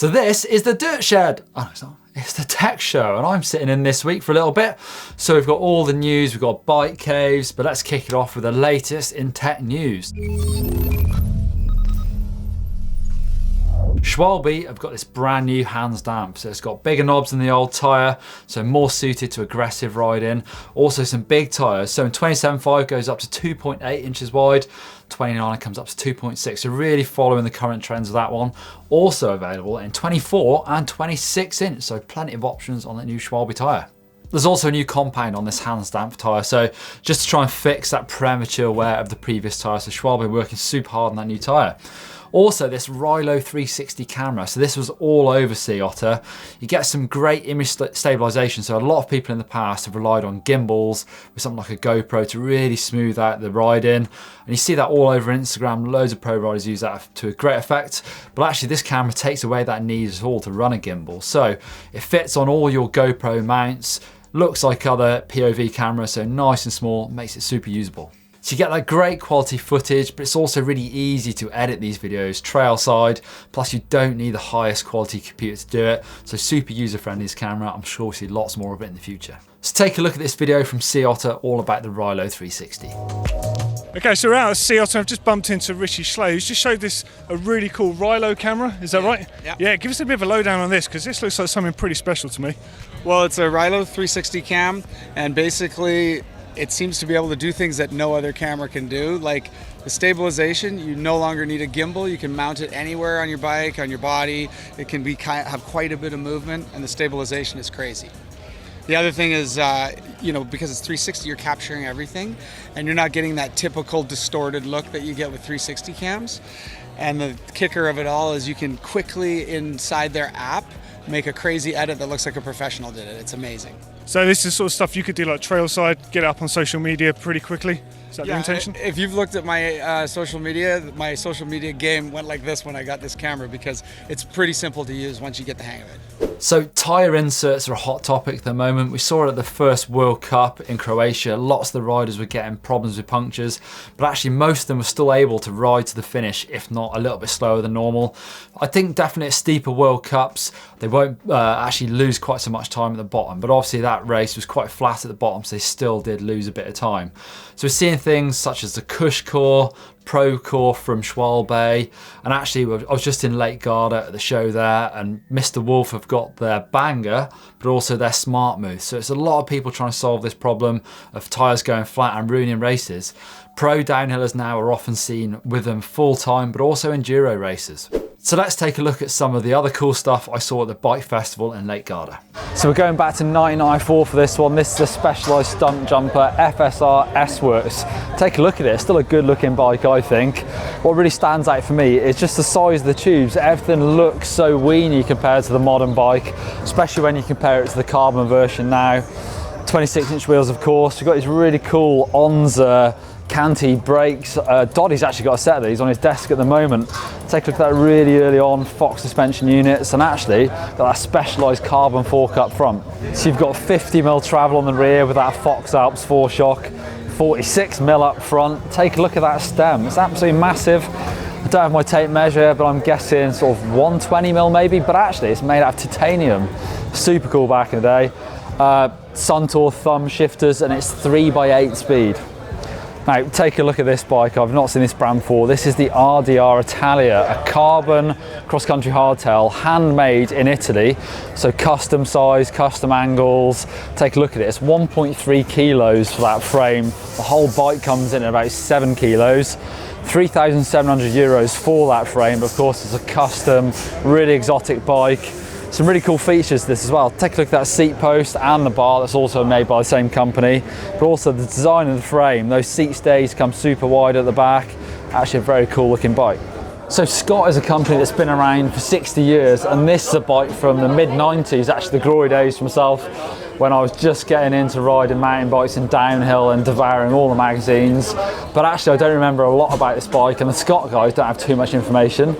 So this is the Dirt Shed. Oh, no, it's not. It's the Tech Show, and I'm sitting in this week for a little bit. So we've got all the news, we've got bike caves, but let's kick it off with the latest in tech news. Schwalbe have got this brand new hands damp, so it's got bigger knobs than the old Tyre, so more suited to aggressive riding. Also some big tyres, so in 27.5 goes up to 2.8 inches wide, 29 comes up to 2.6, so really following the current trends of that one. Also available in 24 and 26 inch, so plenty of options on that new Schwalbe tyre. There's also a new compound on this hands damp tyre, so just to try and fix that premature wear of the previous tyre, so Schwalbe working super hard on that new tyre. Also this Rilo 360 camera, so this was all over Sea Otter. You get some great image stabilization, so a lot of people in the past have relied on gimbals with something like a GoPro to really smooth out the riding, and you see that all over Instagram. Loads of pro riders use that to a great effect, but actually this camera takes away that need at all to run a gimbal, so it fits on all your GoPro mounts, looks like other POV cameras, so nice and small, makes it super usable. So you get that great quality footage, but it's also really easy to edit these videos trail side. Plus you don't need the highest quality computer to do it. So super user friendly this camera. I'm sure we'll see lots more of it in the future. So take a look at this video from Sea Otter all about the Rilo 360. Okay, so we're out at Sea Otter. I've just bumped into Richie Schley, who's just showed this a really cool Rilo camera. Is that right? Yeah. Yeah, give us a bit of a lowdown on this, because this looks like something pretty special to me. Well, it's a Rilo 360 cam, and basically it seems to be able to do things that no other camera can do. Like the stabilization, you no longer need a gimbal. You can mount it anywhere on your bike, on your body. It can be have quite a bit of movement, and the stabilization is crazy. The other thing is, because it's 360, you're capturing everything, and you're not getting that typical distorted look that you get with 360 cams. And the kicker of it all is you can quickly, inside their app, make a crazy edit that looks like a professional did it. It's amazing. So this is sort of stuff you could do like trail side, get it up on social media pretty quickly. Is that the intention? If you've looked at my social media game went like this when I got this camera, because it's pretty simple to use once you get the hang of it. So tyre inserts are a hot topic at the moment. We saw it at the first World Cup in Croatia. Lots of the riders were getting problems with punctures, but actually most of them were still able to ride to the finish, if not a little bit slower than normal. I think definitely at steeper World Cups, they won't actually lose quite so much time at the bottom, but obviously that race was quite flat at the bottom, so they still did lose a bit of time. So we're seeing things such as the Cush Core, Pro Core from Schwalbe, and actually I was just in Lake Garda at the show there, and Mr. Wolf have got their Banger, but also their Smart Move. So it's a lot of people trying to solve this problem of tyres going flat and ruining races. Pro downhillers now are often seen with them full time, but also enduro races. So let's take a look at some of the other cool stuff I saw at the bike festival in Lake Garda. So we're going back to 1994 for this one. This is a Specialized stunt jumper FSR S-Works. Take a look at it, it's still a good looking bike, I think. What really stands out for me is just the size of the tubes. Everything looks so weeny compared to the modern bike, especially when you compare it to the carbon version now. 26-inch wheels, of course. We've got these really cool Onza Canty brakes. Doddy's actually got a set of these on his desk at the moment. Take a look at that really early on Fox suspension units, and actually got that Specialized carbon fork up front. So you've got 50mm travel on the rear with that Fox Alps 4-shock, 46mm up front. Take a look at that stem, it's absolutely massive. I don't have my tape measure, but I'm guessing sort of 120mm maybe, but actually it's made out of titanium. Super cool back in the day. Suntour thumb shifters, and it's 3x8 speed. Now take a look at this bike. I've not seen this brand before. This is the RDR Italia, a carbon cross-country hardtail, handmade in Italy. So custom size, custom angles. Take a look at it. It's 1.3 kilos for that frame. The whole bike comes in at about 7 kilos. 3,700 euros for that frame. Of course, it's a custom, really exotic bike. Some really cool features to this as well. Take a look at that seat post and the bar, that's also made by the same company, but also the design of the frame. Those seat stays come super wide at the back. Actually a very cool looking bike. So Scott is a company that's been around for 60 years, and this is a bike from the mid-90s, actually the glory days for myself, when I was just getting into riding mountain bikes and downhill and devouring all the magazines. But actually I don't remember a lot about this bike, and the Scott guys don't have too much information.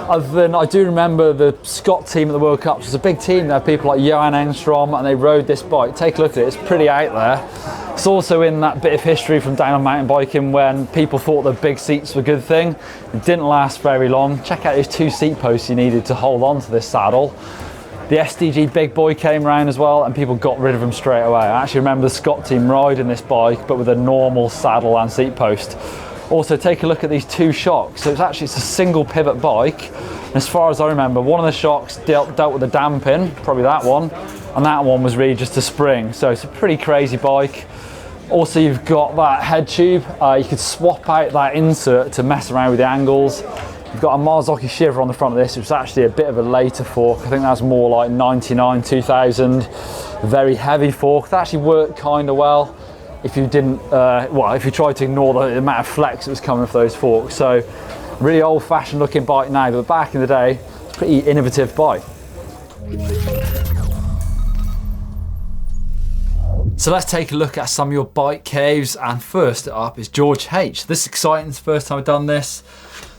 Other than I do remember the Scott team at the World Cups was a big team. There were people like Johan Engstrom, and they rode this bike. Take a look at it, it's pretty out there. It's also in that bit of history from down on mountain biking when people thought the big seats were a good thing. It didn't last very long. Check out those 2 seat posts you needed to hold on to this saddle. The SDG Big Boy came around as well and people got rid of them straight away. I actually remember the Scott team riding this bike but with a normal saddle and seat post. Also, take a look at these 2 shocks. So it's a single pivot bike. And as far as I remember, one of the shocks dealt with the damping, probably that one, and that one was really just a spring. So it's a pretty crazy bike. Also, you've got that head tube. You could swap out that insert to mess around with the angles. You've got a Marzocchi shiver on the front of this, which is actually a bit of a later fork. I think that's more like 99, 2000. Very heavy fork. That actually worked kind of well if you didn't, if you tried to ignore the amount of flex that was coming off those forks. So, really old-fashioned looking bike now, but back in the day, it's a pretty innovative bike. So let's take a look at some of your bike caves, and first up is George H. This is exciting, it's the first time I've done this.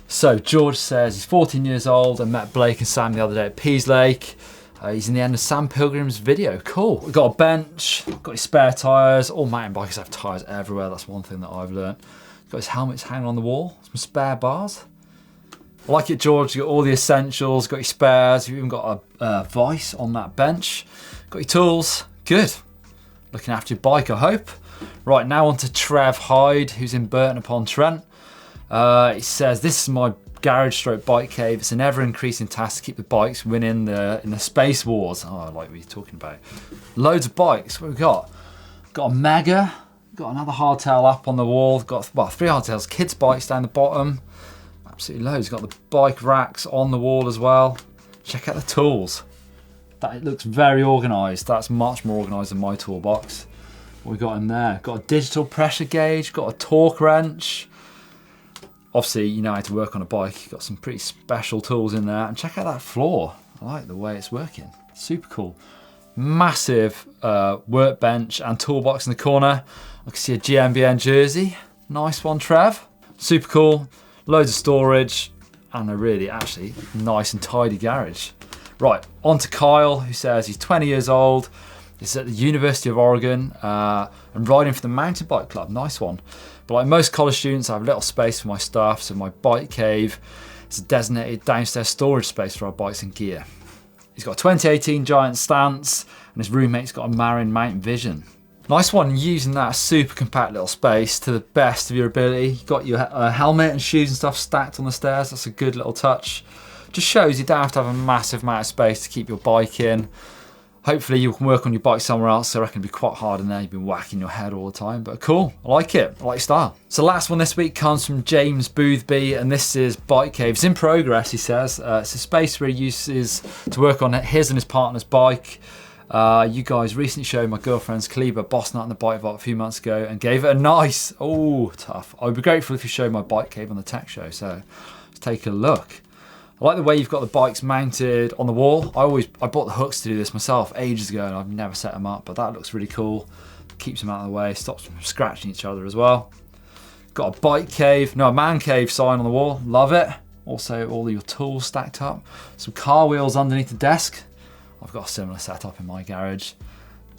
So George says he's 14 years old and met Blake and Sam the other day at Pease Lake. He's in the end of Sam Pilgrim's video. Cool. We've got a bench, got his spare tyres. All mountain bikers have tyres everywhere, that's one thing that I've learned. Got his helmets hanging on the wall, some spare bars. I like it, George, you got all the essentials, got your spares, you've even got a vice on that bench. Got your tools, good. Looking after your bike, I hope. Right, now on to Trev Hyde, who's in Burton upon Trent. He says, this is my garage stroke bike cave. It's an ever increasing task to keep the bikes winning in the space wars. Oh, I like what you're talking about. Loads of bikes, what have we got? Got a Mega, got another hardtail up on the wall. Got, well, 3 hardtails, kids bikes down the bottom. Absolutely loads. Got the bike racks on the wall as well. Check out the tools. That looks very organised. That's much more organised than my toolbox. What we got in there? Got a digital pressure gauge, got a torque wrench. Obviously, you know how to work on a bike. You've got some pretty special tools in there. And check out that floor. I like the way it's working. Super cool. Massive workbench and toolbox in the corner. I can see a GMBN jersey. Nice one, Trev. Super cool. Loads of storage. And a really, actually, nice and tidy garage. Right, on to Kyle, who says he's 20 years old. He's at the University of Oregon and riding for the Mountain Bike Club. Nice one. But like most college students, I have little space for my stuff, so my bike cave is a designated downstairs storage space for our bikes and gear. He's got a 2018 Giant stance, and his roommate's got a Marin Mountain Vision. Nice one, using that super compact little space to the best of your ability. You've got your helmet and shoes and stuff stacked on the stairs. That's a good little touch. Just shows you don't have to have a massive amount of space to keep your bike in. Hopefully you can work on your bike somewhere else, so I reckon it'd be quite hard in there. You've been whacking your head all the time, but cool, I like it, I like your style. So last one this week comes from James Boothby, and this is Bike Caves in progress, he says. It's a space where he uses to work on his and his partner's bike. You guys recently showed my girlfriend's Kaliber bossing out on the bike vault a few months ago and gave it a nice, oh, tough. I would be grateful if you showed my bike cave on the tech show, so let's take a look. I like the way you've got the bikes mounted on the wall. I bought the hooks to do this myself ages ago and I've never set them up, but that looks really cool. Keeps them out of the way, stops them from scratching each other as well. Got a bike cave, no, a man cave sign on the wall, love it. Also all of your tools stacked up. Some car wheels underneath the desk. I've got a similar setup in my garage.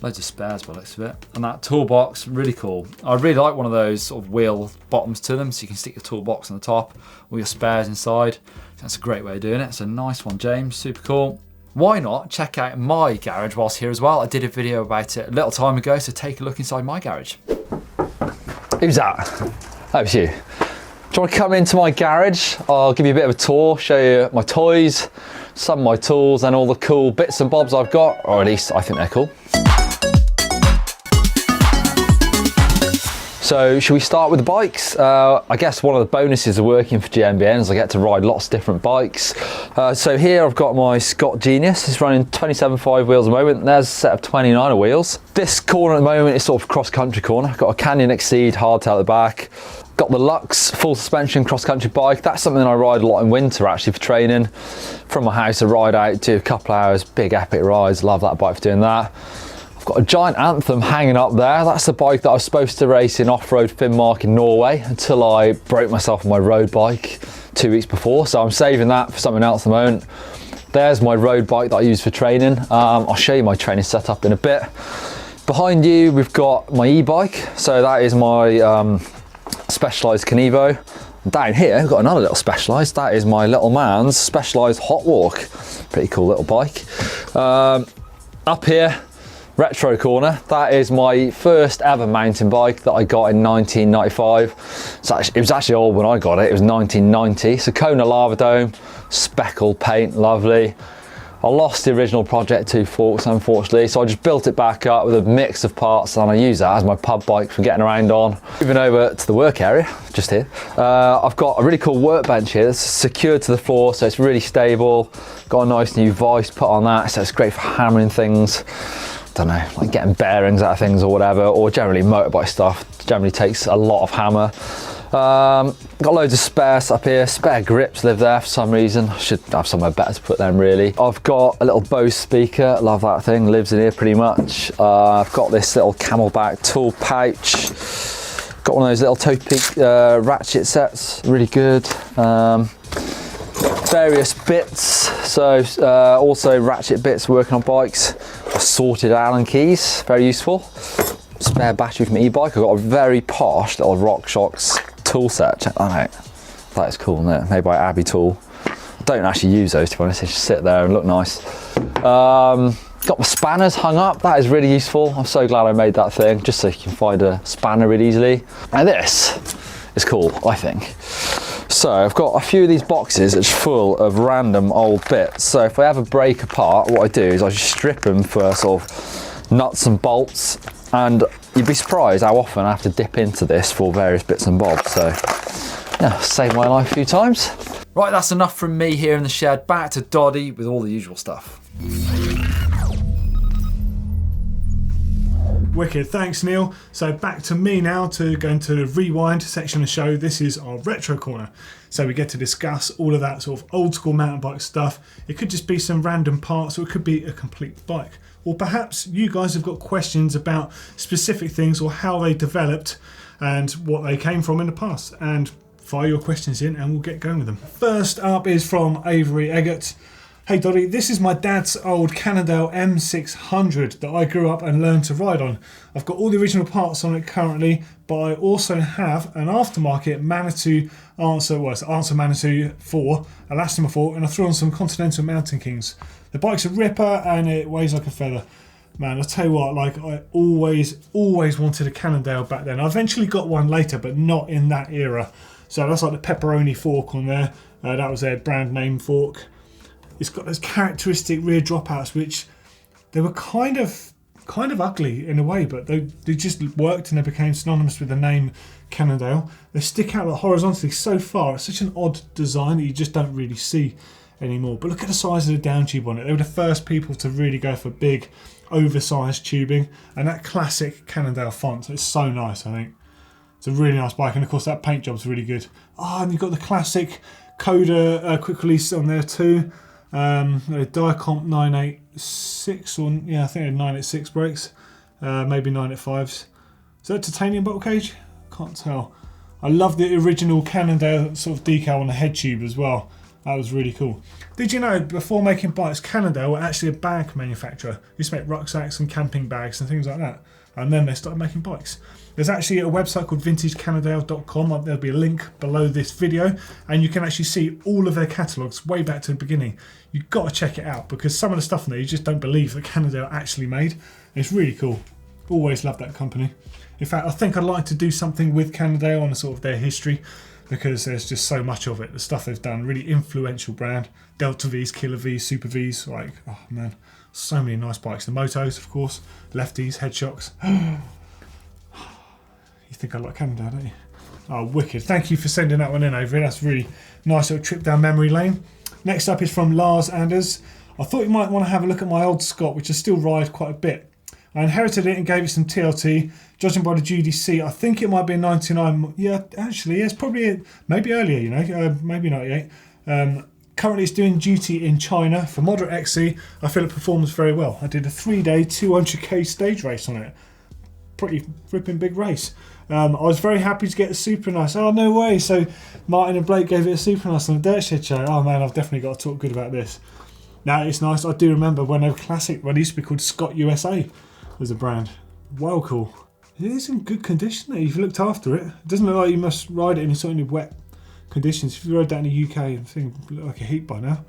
Loads of spares by the looks of it. And that toolbox, really cool. I really like one of those sort of wheel bottoms to them so you can stick your toolbox on the top, all your spares inside. That's a great way of doing it. It's a nice one, James, super cool. Why not check out my garage whilst here as well? I did a video about it a little time ago, so take a look inside my garage. Who's that? That was you. Do you want to come into my garage? I'll give you a bit of a tour, show you my toys, some of my tools and all the cool bits and bobs I've got, or at least I think they're cool. So should we start with the bikes? I guess one of the bonuses of working for GMBN is I get to ride lots of different bikes. So here I've got my Scott Genius. It's running 27.5 wheels at the moment. There's a set of 29er wheels. This corner at the moment is sort of cross-country corner. Got a Canyon Exceed hardtail at the back. Got the Lux full suspension cross-country bike. That's something I ride a lot in winter actually for training. From my house I ride out, do a couple hours, big epic rides. Love that bike for doing that. I've got a Giant Anthem hanging up there. That's the bike that I was supposed to race in off-road Finnmark in Norway until I broke myself on my road bike 2 weeks before. So I'm saving that for something else at the moment. There's my road bike that I use for training. I'll show you my training setup in a bit. Behind you, we've got my e-bike. So that is my Specialized Canevo. Down here, we've got another little Specialized. That is my little man's Specialized Hot Walk. Pretty cool little bike. Up here, retro corner. That is my first ever mountain bike that I got in 1995. So it was actually old when I got it. It was 1990. So Kona Lava Dome, speckled paint, lovely. I lost the original Project 2 forks, unfortunately, so I just built it back up with a mix of parts, and I use that as my pub bike for getting around on. Moving over to the work area, just here, I've got a really cool workbench here that's secured to the floor, so it's really stable. Got a nice new vice put on that, so it's great for hammering things. Don't know, like getting bearings out of things or whatever, or generally motorbike stuff. Generally takes a lot of hammer. Got loads of spares up here. Spare grips live there for some reason. I should have somewhere better to put them really. I've got a little Bose speaker, love that thing, lives in here pretty much. I've got this little camelback tool pouch. Got one of those little toe peak ratchet sets, really good. Various bits, so also ratchet bits working on bikes. Assorted Allen keys, very useful. Spare battery from e-bike. I've got a very posh little RockShox tool set. Check that out. That is cool, isn't it? Made by Abbey Tool. I don't actually use those, to be honest. They just sit there and look nice. Got my spanners hung up. That is really useful. I'm so glad I made that thing, just so you can find a spanner really easily. And this is cool, I think. So I've got a few of these boxes that's full of random old bits. So if I ever break apart, what I do is I just strip them for sort of nuts and bolts, and you'd be surprised how often I have to dip into this for various bits and bobs. So yeah, saved my life a few times. Right, that's enough from me here in the shed. Back to Doddy with all the usual stuff. Wicked, thanks Neil. So back to me now to go into the rewind section of the show. This is our retro corner. So we get to discuss all of that sort of old school mountain bike stuff. It could just be some random parts, or it could be a complete bike. Or perhaps you guys have got questions about specific things or how they developed and what they came from in the past. And fire your questions in and we'll get going with them. First up is from Avery Eggert. Hey Doddy, this is my dad's old Cannondale M600 that I grew up and learned to ride on. I've got all the original parts on it currently, but I also have an aftermarket Manitou Answer Manitou 4, Elastomer 4, and I threw on some Continental Mountain Kings. The bike's a ripper and it weighs like a feather. Man, I'll tell you what, like I always wanted a Cannondale back then. I eventually got one later, but not in that era. So that's like the pepperoni fork on there. That was their brand name fork. It's got those characteristic rear dropouts, which they were kind of ugly in a way, but they just worked and they became synonymous with the name Cannondale. They stick out like horizontally so far. It's such an odd design that you just don't really see anymore. But look at the size of the down tube on it. They were the first people to really go for big, oversized tubing, and that classic Cannondale font. It's so nice, I think. It's a really nice bike, and of course that paint job's really good. Oh, and you've got the classic Coda quick release on there too. Diacomp 986, or yeah, I think they're 986 brakes, maybe 985s. Is that titanium bottle cage? Can't tell. I love the original Cannondale sort of decal on the head tube as well. That was really cool. Did you know before making bikes, Cannondale were actually a bag manufacturer? They used to make rucksacks and camping bags and things like that. And then they started making bikes. There's actually a website called vintagecannondale.com. There'll be a link below this video, and you can actually see all of their catalogues way back to the beginning. You've got to check it out because some of the stuff in there you just don't believe that Cannondale actually made. It's really cool. Always loved that company. In fact, I think I'd like to do something with Cannondale on sort of their history, because there's just so much of it. The stuff they've done, really influential brand. Delta Vs, Killer Vs, Super Vs, like, oh man, so many nice bikes. The motos, of course, lefties, head shocks. You think I like Cannondale, don't you? Oh, wicked. Thank you for sending that one in, Avery. That's a really nice little trip down memory lane. Next up is from Lars Anders. I thought you might want to have a look at my old Scott, which I still ride quite a bit. I inherited it and gave it some TLT. Judging by the GDC, I think it might be a 99. Yeah, actually, it's probably maybe earlier, you know, maybe 98. Currently, it's doing duty in China. For moderate XC, I feel it performs very well. I did a 3-day 200k stage race on it. Pretty ripping big race. I was very happy to get a super nice. Oh, no way. So Martin and Blake gave it a super nice on a dirt shed show. Oh man, I've definitely got to talk good about this. Now it's nice. I do remember when they were classic, when it used to be called Scott USA was a brand. Wow, cool. It is in good condition there. You've looked after it. It doesn't look like you must ride it in sort of wet conditions. If you rode that in the UK, I think it look like a heat by now.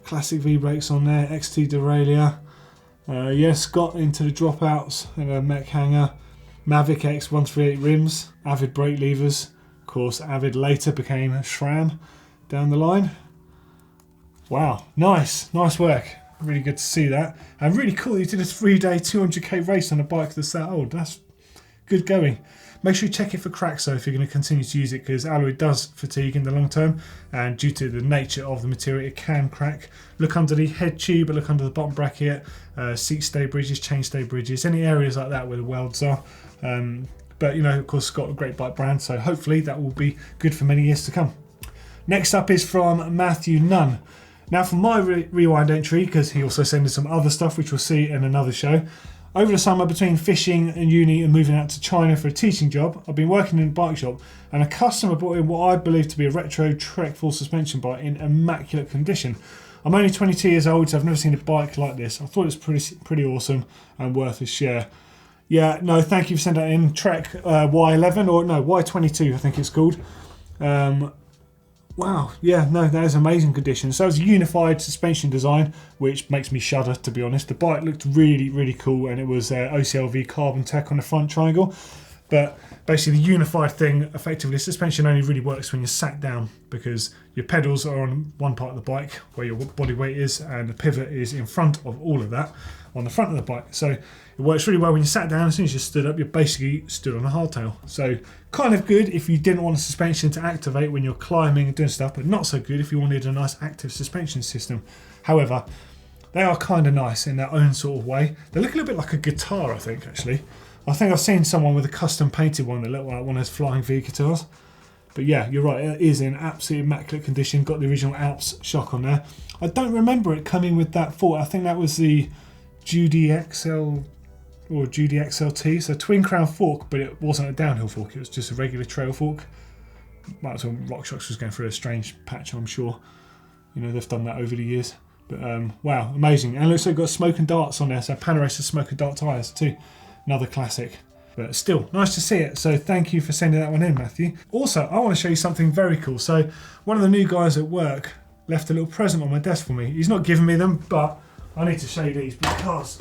Classic V-brakes on there, XT derailleur. Scott into the dropouts and a mech hanger. Mavic X138 rims, Avid brake levers. Of course, Avid later became SRAM down the line. Wow, nice work. Really good to see that. And really cool you did a 3-day 200k race on a bike that's that old. That's good going. Make sure you check it for cracks though if you're going to continue to use it, because alloy does fatigue in the long term, and due to the nature of the material it can crack. Look under the head tube, look under the bottom bracket, seat stay bridges, chain stay bridges, any areas like that where the welds are. But you know, of course, it's got a great bike brand, so hopefully that will be good for many years to come. Next up is from Matthew Nunn. Now for my rewind entry, because he also sent in some other stuff which we'll see in another show. Over the summer, between fishing and uni and moving out to China for a teaching job, I've been working in a bike shop, and a customer brought in what I believe to be a retro Trek full suspension bike in immaculate condition. I'm only 22 years old, so I've never seen a bike like this. I thought it was pretty awesome and worth a share. Yeah, no, thank you for sending that in. Trek Y11, or no, Y22 I think it's called. Wow, yeah, no, that is amazing condition. So it's a unified suspension design, which makes me shudder, to be honest. The bike looked really cool, and it was OCLV carbon tech on the front triangle. But basically the unified thing, effectively suspension only really works when you're sat down, because your pedals are on one part of the bike where your body weight is, and the pivot is in front of all of that on the front of the bike. So it works really well when you sat down. As soon as you stood up, you're basically stood on a hardtail. So kind of good if you didn't want a suspension to activate when you're climbing and doing stuff, but not so good if you wanted a nice active suspension system. However, they are kind of nice in their own sort of way. They look a little bit like a guitar, I think, actually. I think I've seen someone with a custom painted one that looked like one of those flying V guitars. But yeah, you're right, it is in absolutely immaculate condition. Got the original Alps shock on there. I don't remember it coming with that fork. I think that was the Judy XL or Judy XLT, so twin crown fork, but it wasn't a downhill fork, it was just a regular trail fork. Might as well RockShox was going through a strange patch, I'm sure. You know, they've done that over the years. But wow, amazing. And it looks like got smoke and darts on there, so Panaracer smoke and dart tyres too. Another classic. But still, nice to see it. So thank you for sending that one in, Matthew. Also, I want to show you something very cool. So one of the new guys at work left a little present on my desk for me. He's not giving me them, but I need to show you these because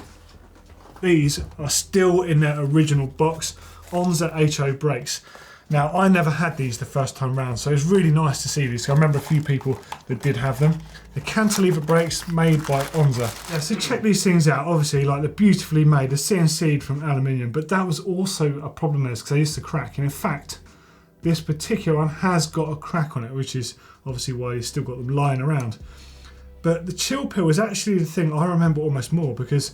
these are still in their original box. Onza HO brakes. Now, I never had these the first time round, so it's really nice to see these. So I remember a few people that did have them. The cantilever brakes made by Onza. Yeah, so check these things out. Obviously, like they're beautifully made. They're CNC'd from aluminium, but that was also a problem there because they used to crack. And in fact, this particular one has got a crack on it, which is obviously why you've still got them lying around. But the chill pill is actually the thing I remember almost more, because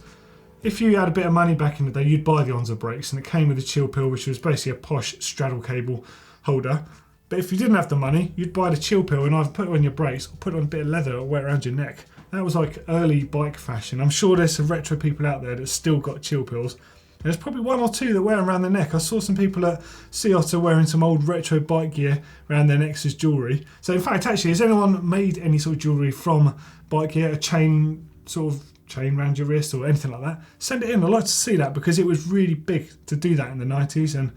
if you had a bit of money back in the day, you'd buy the Onza brakes, and it came with a chill pill, which was basically a posh straddle cable holder. But if you didn't have the money, you'd buy the chill pill and either put it on your brakes or put it on a bit of leather or wear it around your neck. That was like early bike fashion. I'm sure there's some retro people out there that still got chill pills. There's probably one or two that wear them around their neck. I saw some people at Sea Otter wearing some old retro bike gear around their necks as jewellery. So in fact, actually, has anyone made any sort of jewellery from bike gear, a chain around your wrist or anything like that? Send it in. I'd like to see that, because it was really big to do that in the 90s, and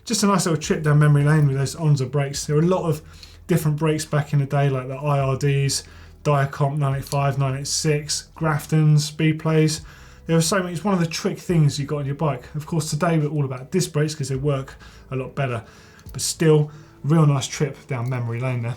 just a nice little trip down memory lane with those Onza brakes. There were a lot of different brakes back in the day, like the IRDs, Diacomp 985, 986, Graftons, Speed Plays. There were so many. It's one of the trick things you got on your bike. Of course, today we're all about disc brakes because they work a lot better, but still, real nice trip down memory lane there.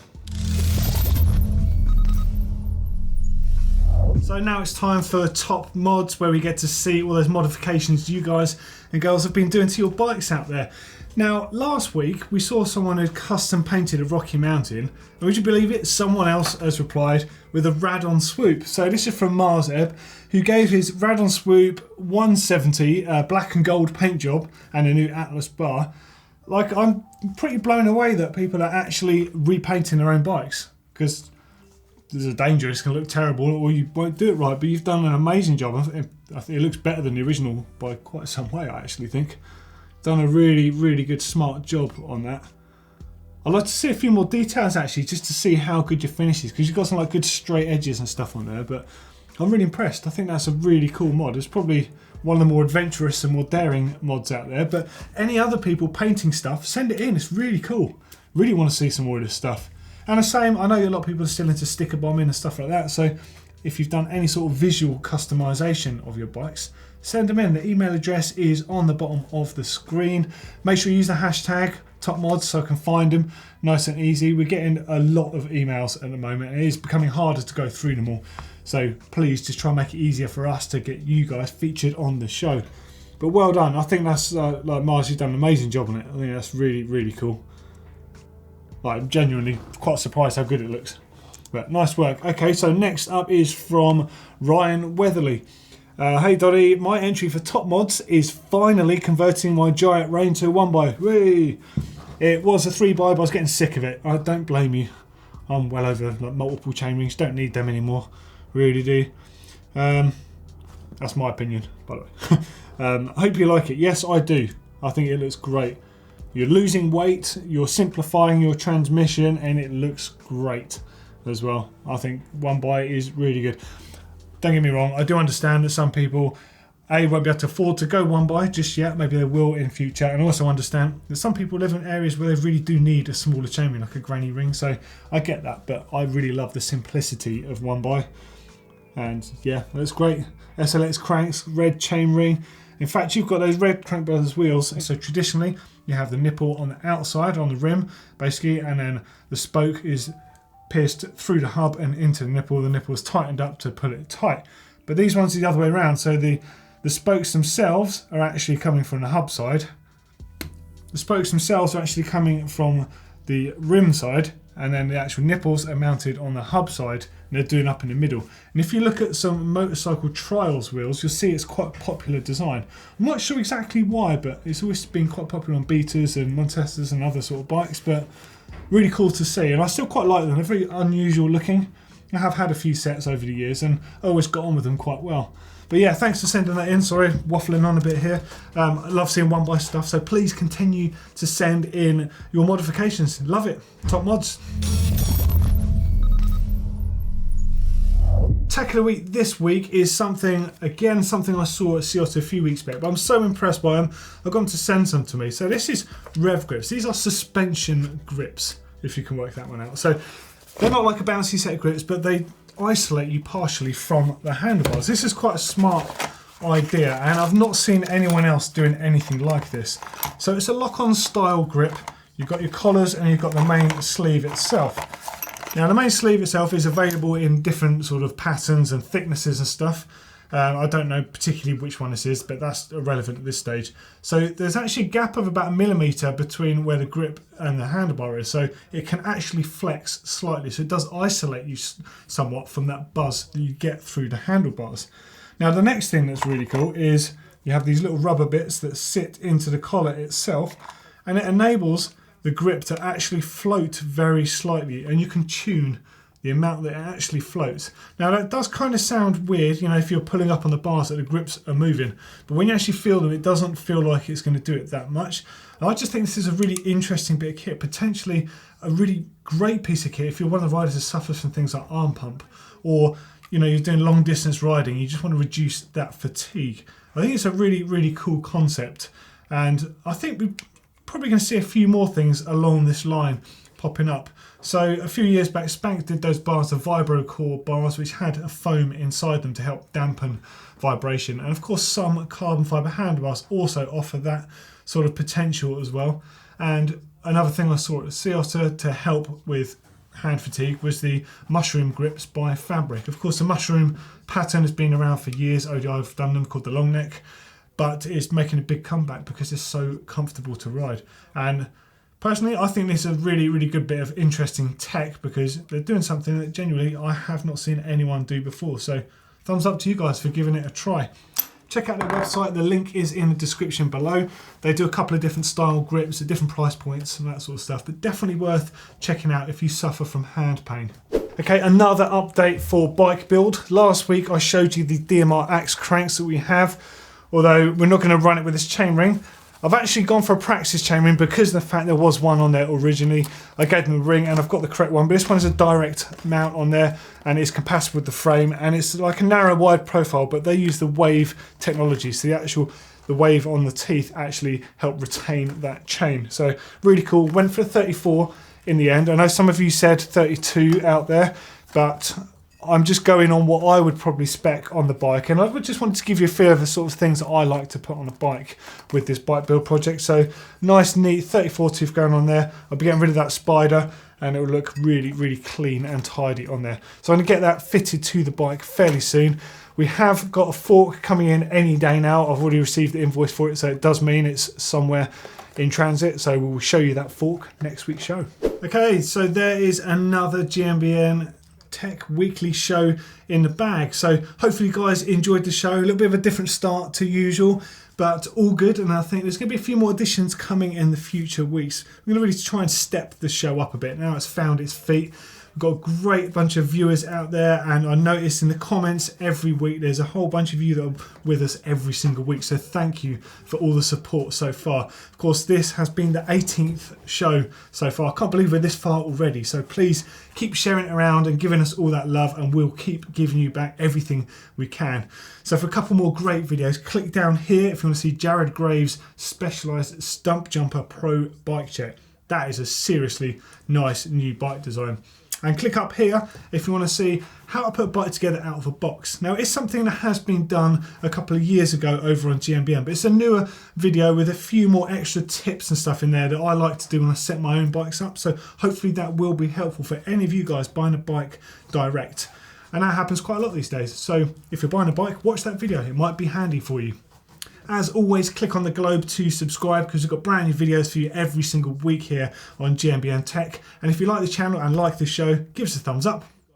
So now it's time for Top Mods, where we get to see all those modifications you guys and girls have been doing to your bikes out there. Now, last week we saw someone who custom painted a Rocky Mountain, and would you believe it, someone else has replied with a Rad-On Swoop. So this is from Marzeb, who gave his Rad-On Swoop 170 black and gold paint job and a new Atlas bar. Like, I'm pretty blown away that people are actually repainting their own bikes, because there's a danger it's going to look terrible or you won't do it right, but you've done an amazing job. I think it looks better than the original by quite some way, I actually think. Done a really good smart job on that. I'd like to see a few more details actually, just to see how good your finish is, because you've got some like good straight edges and stuff on there, but I'm really impressed. I think that's a really cool mod. It's probably one of the more adventurous and more daring mods out there. But any other people painting stuff, send it in. It's really cool. Really want to see some more of this stuff. And the same, I know a lot of people are still into sticker bombing and stuff like that. So if you've done any sort of visual customization of your bikes, send them in. The email address is on the bottom of the screen. Make sure you use the hashtag #TopMods so I can find them nice and easy. We're getting a lot of emails at the moment and it is becoming harder to go through them all. So please just try and make it easier for us to get you guys featured on the show. But well done. I think that's, like Mars, you've done an amazing job on it. I think that's really, really cool. Like, I'm genuinely quite surprised how good it looks. But nice work. Okay, so next up is from Ryan Weatherly. Hey Doddy, my entry for Top Mods is finally converting my Giant Rain to a 1x. Whee! It was a 3x, but I was getting sick of it. I don't blame you. I'm well over like multiple chain rings. Don't need them anymore. Really do. That's my opinion, by the way. I hope you like it. Yes, I do. I think it looks great. You're losing weight, you're simplifying your transmission, and it looks great as well. I think 1x is really good. Don't get me wrong, I do understand that some people won't be able to afford to go 1x just yet. Maybe they will in future, and also understand that some people live in areas where they really do need a smaller chain ring, like a granny ring. So I get that, but I really love the simplicity of 1x. And yeah, that's great. SLX cranks, red chain ring. In fact, you've got those red Crank Brothers wheels. So traditionally, you have the nipple on the outside, on the rim, basically, and then the spoke is pierced through the hub and into the nipple. The nipple is tightened up to pull it tight. But these ones are the other way around. So the spokes themselves are actually coming from the hub side. The spokes themselves are actually coming from the rim side, and then the actual nipples are mounted on the hub side, and they're doing up in the middle. And if you look at some motorcycle trials wheels, you'll see it's quite a popular design. I'm not sure exactly why, but it's always been quite popular on Beaters and Montestas and other sort of bikes, but really cool to see. And I still quite like them. They're very unusual looking. I have had a few sets over the years and I always got on with them quite well. But yeah, thanks for sending that in. Sorry, waffling on a bit here. I love seeing 1x stuff, so please continue to send in your modifications. Love it. Top mods. Tech of the week this week is something I saw at Sealants a few weeks back, but I'm so impressed by them, I've got them to send some to me. So this is Rev Grips. These are suspension grips, if you can work that one out. So they're not like a bouncy set of grips, but they isolate you partially from the handlebars. This is quite a smart idea, and I've not seen anyone else doing anything like this. So it's a lock-on style grip. You've got your collars and you've got the main sleeve itself. Now the main sleeve itself is available in different sort of patterns and thicknesses and stuff. I don't know particularly which one this is, but that's irrelevant at this stage. So there's actually a gap of about 1 millimeter between where the grip and the handlebar is, so it can actually flex slightly. So it does isolate you somewhat from that buzz that you get through the handlebars. Now the next thing that's really cool is you have these little rubber bits that sit into the collar itself, and it enables the grip to actually float very slightly, and you can tune the amount that it actually floats. Now that does kind of sound weird, you know, if you're pulling up on the bars that the grips are moving, but when you actually feel them, it doesn't feel like it's going to do it that much. And I just think this is a really interesting bit of kit, potentially a really great piece of kit if you're one of the riders that suffers from things like arm pump, or you know, you're doing long distance riding, you just want to reduce that fatigue. I think it's a really, really cool concept, and I think we're probably going to see a few more things along this line popping up. So a few years back, Spank did those bars, the Vibro Core bars, which had a foam inside them to help dampen vibration. And of course, some carbon fibre handlebars also offer that sort of potential as well. And another thing I saw at Sealants to help with hand fatigue was the mushroom grips by Fabric. Of course, the mushroom pattern has been around for years. I've done them, called the long neck, but it's making a big comeback because it's so comfortable to ride. And personally, I think this is a really, really good bit of interesting tech because they're doing something that genuinely I have not seen anyone do before. So thumbs up to you guys for giving it a try. Check out their website, the link is in the description below. They do a couple of different style grips at different price points and that sort of stuff, but definitely worth checking out if you suffer from hand pain. Okay, another update for bike build. Last week I showed you the DMR Axe cranks that we have, although we're not going to run it with this chain ring. I've actually gone for a practice chainring because of the fact there was one on there originally. I gave them a ring and I've got the correct one, but this one is a direct mount on there and it's compatible with the frame, and it's like a narrow wide profile, but they use the wave technology, so the wave on the teeth actually help retain that chain. So really cool. Went for 34 in the end. I know some of you said 32 out there, but I'm just going on what I would probably spec on the bike, and I just wanted to give you a feel of the sort of things that I like to put on a bike with this bike build project. So nice, neat 34 tooth going on there. I'll be getting rid of that spider and it will look really, really clean and tidy on there. So I'm going to get that fitted to the bike fairly soon. We have got a fork coming in any day now. I've already received the invoice for it, so it does mean it's somewhere in transit, so we will show you that fork next week's show. Okay, so there is another GMBN Tech weekly show in the bag. So hopefully you guys enjoyed the show. A little bit of a different start to usual, but all good. And I think there's going to be a few more additions coming in the future weeks. We're going to really try and step the show up a bit. Now it's found its feet. We've got a great bunch of viewers out there, and I noticed in the comments every week there's a whole bunch of you that are with us every single week, so thank you for all the support so far. Of course, this has been the 18th show so far. I can't believe we're this far already, so please keep sharing it around and giving us all that love, and we'll keep giving you back everything we can. So for a couple more great videos, click down here if you want to see Jared Graves' Specialized Stump Jumper Pro bike check. That is a seriously nice new bike design. And click up here if you want to see how to put a bike together out of a box. Now, it's something that has been done a couple of years ago over on GMBN, but it's a newer video with a few more extra tips and stuff in there that I like to do when I set my own bikes up. So hopefully that will be helpful for any of you guys buying a bike direct. And that happens quite a lot these days. So if you're buying a bike, watch that video. It might be handy for you. As always, click on the globe to subscribe because we've got brand new videos for you every single week here on GMBN Tech. And if you like the channel and like the show, give us a thumbs up.